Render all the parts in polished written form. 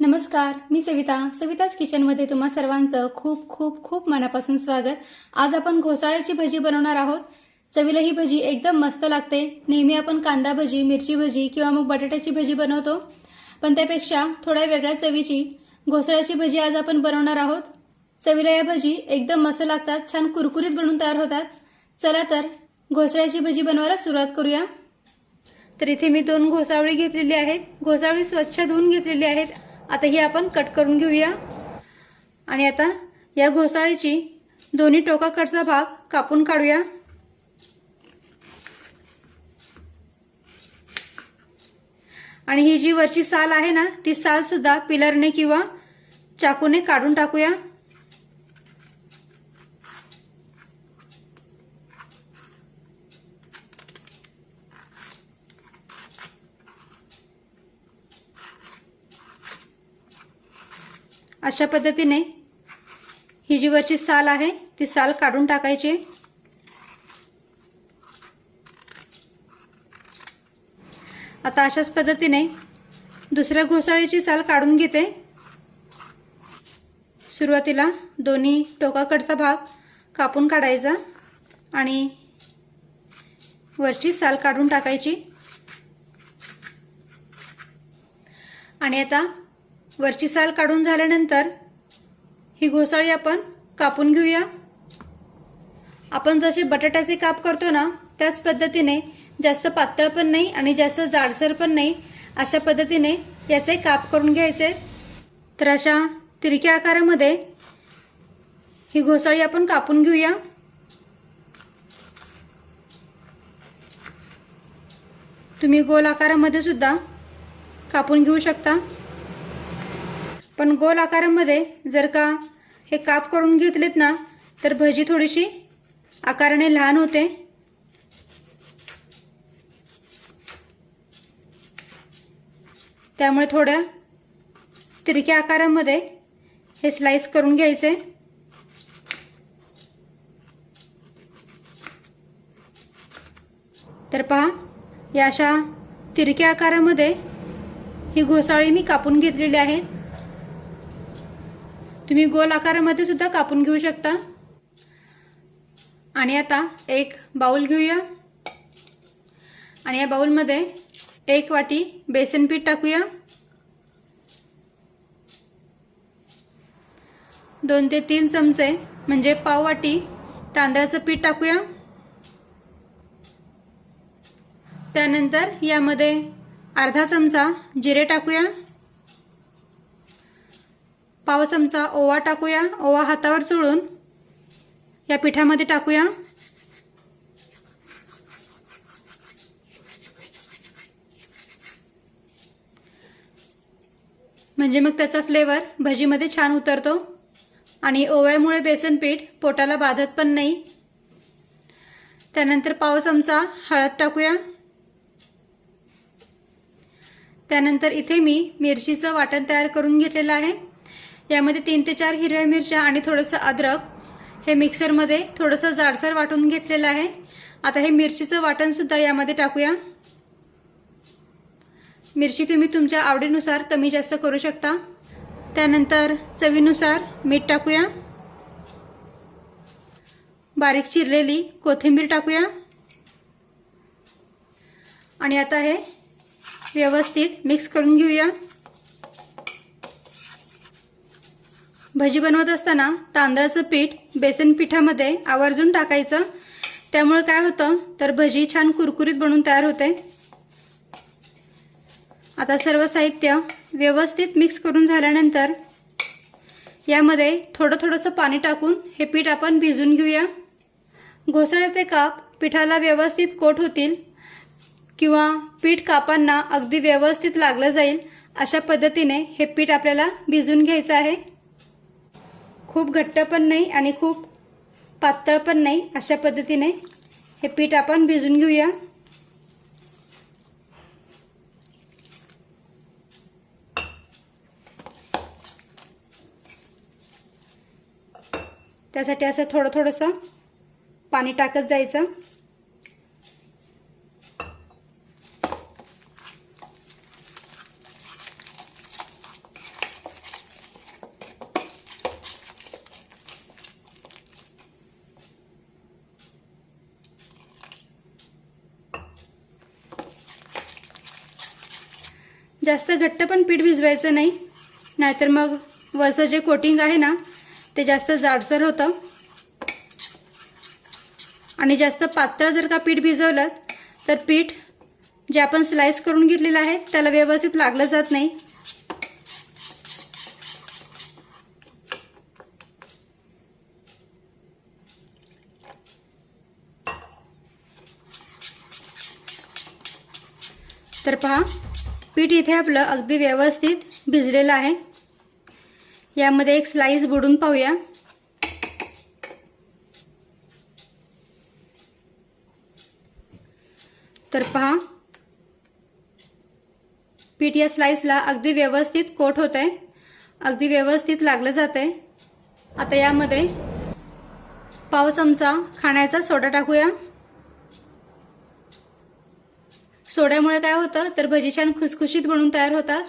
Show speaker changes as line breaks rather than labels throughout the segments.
नमस्कार, मी सविताच किचनमध्ये तुम्हा सर्वांचं खूप खूप खूप मनापासून स्वागत। आज आपण घोसाळ्याची भजी बनवणार आहोत। चवीला ही भजी एकदम मस्त लागते। नेहमी आपण कांदा भजी, मिरची भजी किंवा मग बटाट्याची भजी बनवतो, पण त्यापेक्षा थोड्या वेगळ्या चवीची घोसाळ्याची भजी आज आपण बनवणार आहोत। चवीला या भजी एकदम मस्त लागतात, छान कुरकुरीत बनून तयार होतात। चला तर घोसाळ्याची भजी बनवायला सुरुवात करूया। तर इथे मी 2 घोसावळी घेतलेली आहेत। घोसावळी स्वच्छ धुवून घेतलेली आहेत। आता ही आपण कट करून घेऊया। आणि आता या घोसाळीची दोन्ही टोकाकडचा भाग कापून काढूया। आणि ही जी वरची साल आहे ना, ती साल सुद्धा पिलरने किंवा चाकूने काढून टाकूया। अशा पद्धतीने ही जी वरची साल आहे ती साल काढून टाकायची। आता अशाच पद्धतीने दुसऱ्या घोसाळीची साल काढून घेते। सुरुवातीला दोन्ही टोकाकडचा भाग कापून काढायचा आणि वरची साल काढून टाकायची। आणि आता वरची साल काढून झाल्यानंतर ही घोसाळी आपण कापून घेऊया। आपण जसे बटाट्याचे काप करतो ना, त्याच पद्धतीने जास्त पातळ पण नाही आणि जास्त जाडसर पण नाही, अशा पद्धतीने याचे काप करून घ्यायचे। तर अशा तिरक्या आकारामध्ये ही घोसाळी आपण कापून घेऊया। तुम्ही गोल आकारामध्ये सुद्धा कापून घेऊ शकता, पण गोल आकारामध्ये जर का हे काप करून घेतलेत ना, तर भजी थोडीशी आकाराने लहान होते। त्यामुळे थोड्या तिरक्या आकारामध्ये हे स्लाइस करून घ्यायचे। तर पहा, या अशा तिरक्या आकारामध्ये ही घोसाळी मी कापून घेतलेली आहे। तुम्ही गोल आकारामध्ये सुद्धा कापून घेऊ शकता। आणि आता एक बाउल घेऊया आणि या बाउलमध्ये 1 वाटी बेसन पीठ टाकूया। 2 ते 3 चमचे म्हणजे पाव वाटी तांदळाचं पीठ टाकूया। त्यानंतर यामध्ये अर्धा चमचा जिरे टाकूया। पाव चमचा ओवा टाकूया। ओवा हातावर चोळून या पिठामध्ये टाकूया। म्हणजे मग त्याचा फ्लेवर भजीमध्ये छान उतरतो आणि ओव्यामुळे बेसन पीठ पोटाला बाधत पण नाही। त्यानंतर पाव चमचा हळद टाकूया। त्यानंतर इथे मी मिरचीचं वाटण तयार करून घेतलेलं आहे। यामध्ये 3 ते 4 हिरव्या मिरच्या आणि थोडंसं अद्रक हे मिक्सरमध्ये थोडंसं जाडसर वाटून घेतलेलं आहे। आता हे मिरचीचं वाटण सुद्धा यामध्ये टाकूया। मिरची तुम्ही तुमच्या आवडीनुसार कमी जास्त करू शकता। त्यानंतर चवीनुसार मीठ टाकूया। बारीक चिरलेली कोथिंबीर टाकूया। आणि आता हे व्यवस्थित मिक्स करून घेऊया। भजी बनवत असताना तांदळाचं पीठ बेसन पिठामध्ये आवर्जून टाकायचं, त्यामुळे काय होतं तर भजी छान कुरकुरीत बनून तयार होते। आता सर्व साहित्य व्यवस्थित मिक्स करून झाल्यानंतर यामध्ये थोडंसं पाणी टाकून हे पीठ आपण भिजवून घेऊया। घोसाळ्याचे काप पिठाला व्यवस्थित कोट होतील किंवा पीठ कापांना अगदी व्यवस्थित लागलं जाईल, अशा पद्धतीने हे पीठ आपल्याला भिजवून घ्यायचं आहे। खूप घट्ट पण नाही आणि खूप पातळ पण नाही, अशा पद्धतीने हे पीठ आपण भिजवून घेऊया। त्यासाठी असं थोडंसं पाणी टाकत जायचं। जास्त घट्ट पण पीठ भिजवायचं नाही, नाहीतर मग वरचं जे कोटिंग आहे ना ते जास्त जाडसर होतं आणि जास्त पातळ जर का पीठ भिजवलं तर पीठ जे आपण स्लाइस करून घेतलेलं आहे त्याला व्यवस्थित लागलं जात नाही. तर पहा, पीठ इथे आपलं अगदी व्यवस्थित भिजलेलं आहे. यामध्ये एक स्लाइस बुडून पाहूया. तर पहा, पीठ या स्लाइसला अगदी व्यवस्थित कोट होत आहे, अगदी व्यवस्थित लागलं जात आहे. आता यामध्ये पाव चमचा खाण्याचा सोडा टाकूया. सोड्यामुळे काय होतं तर भजी छान खुसखुशीत बनून तयार होतात.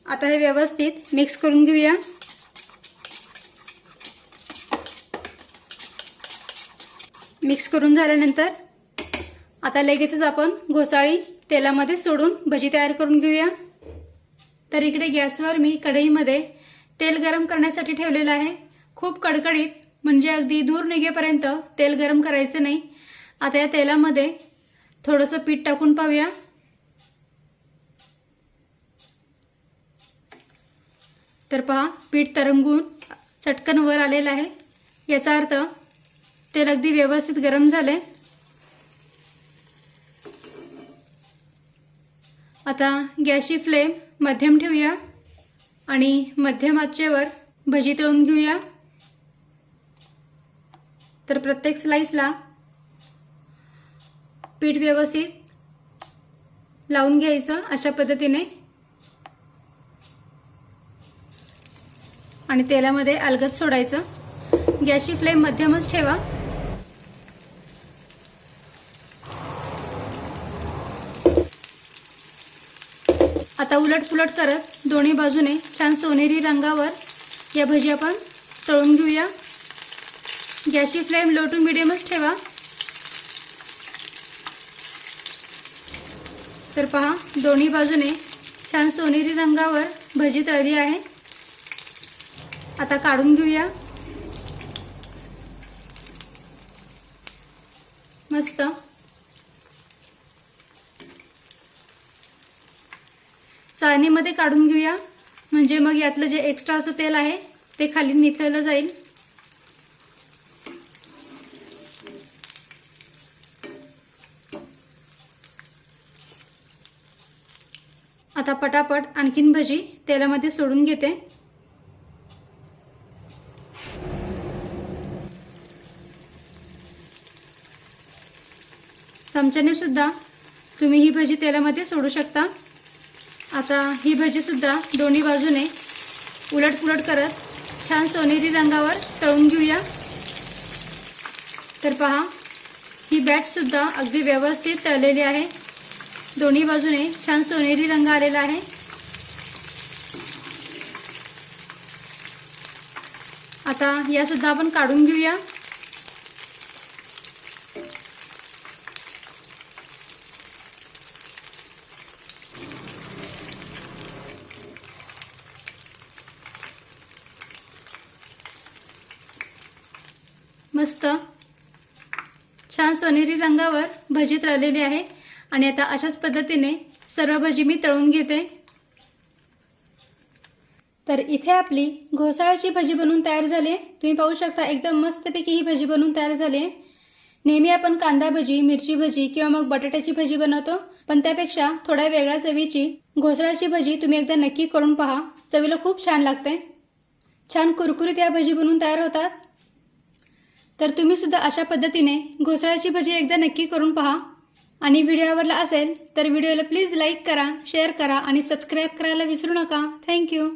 आता हे व्यवस्थित मिक्स करून घेऊया. मिक्स करून झाल्यानंतर आता लगेचच आपण घोसाळी तेलामध्ये सोडून भजी तयार करून घेऊया. तर इकडे गॅसवर मी कढईमध्ये तेल गरम करण्यासाठी ठेवलेलं आहे. खूप कडकडीत म्हणजे अगदी धूर निघेपर्यंत तेल गरम करायचं नाही. आता या तेलामध्ये थोडंसं पीठ टाकून पाहूया. तर पहा, पीठ तरंगून चटकन वर आलेलं आहे. याचा अर्थ तेल अगदी व्यवस्थित गरम झाले. आता गॅसची फ्लेम मध्यम ठेवूया आणि मध्यम आचेवर भजी तळून घेऊया. तर प्रत्येक स्लाइसला पीठ व्यवस्थित लावून घ्यायचं अशा पद्धतीने आणि तेलामध्ये अलगद सोडायचं. गॅसची फ्लेम मध्यमच ठेवा. आता उलटपुलट करत दोन्ही बाजूने छान सोनेरी रंगावर या भजी आपण तळून घेऊया. गॅसची फ्लेम लो टू मीडियमच ठेवा. तर पहा, दोन्ही बाजूने छान सोनेरी रंगावर भजी तळली आहे. आता काढून घेऊया. मस्त चाळणीमध्ये काढून घेऊया, म्हणजे मग यातलं जे एक्स्ट्रा असं तेल आहे ते खाली निथळलं जाईल. आता पटापट आणखीन भजी तेलामध्ये सोडून घेते. चमच्याने सुद्धा तुम्ही ही भजी तेलामध्ये सोडू शकता. आता ही भजी सुद्धा दोन्ही बाजूने उलटपुलट करत छान सोनेरी रंगावर तळून घेऊया. तर पहा, ही बॅच सुद्धा अगदी व्यवस्थित तळलेली आहे. दोन्ही बाजूने छान सोनेरी रंग आलेला आहे. आता या सुद्धा आपण काढून घेऊया. मस्त छान सोनेरी रंगावर भजी तळलेली आहे आणि आता अशाच पद्धतीने सर्व भजी मी तळून घेते. तर इथे आपली घोसाळ्याची भजी बनवून तयार झाली आहे. तुम्ही पाहू शकता एकदम मस्तपैकी ही भजी बनवून तयार झाली आहे. नेहमी आपण कांदा भजी, मिरची भजी किंवा मग बटाट्याची भजी बनवतो, पण त्यापेक्षा थोड्या वेगळ्या चवीची घोसाळ्याची भजी तुम्ही एकदा नक्की करून पहा. चवीला खूप छान लागते. छान कुरकुरीत या भजी बनवून तयार होतात. तर तुम्ही सुद्धा अशा पद्धतीने घोसाळ्याची भजी एकदा नक्की करून पहा. आणि व्हिडिओ आवडला असेल तर व्हिडिओला प्लीज लाईक करा, शेअर करा आणि सबस्क्राईब करायला विसरू नका. थँक्यू.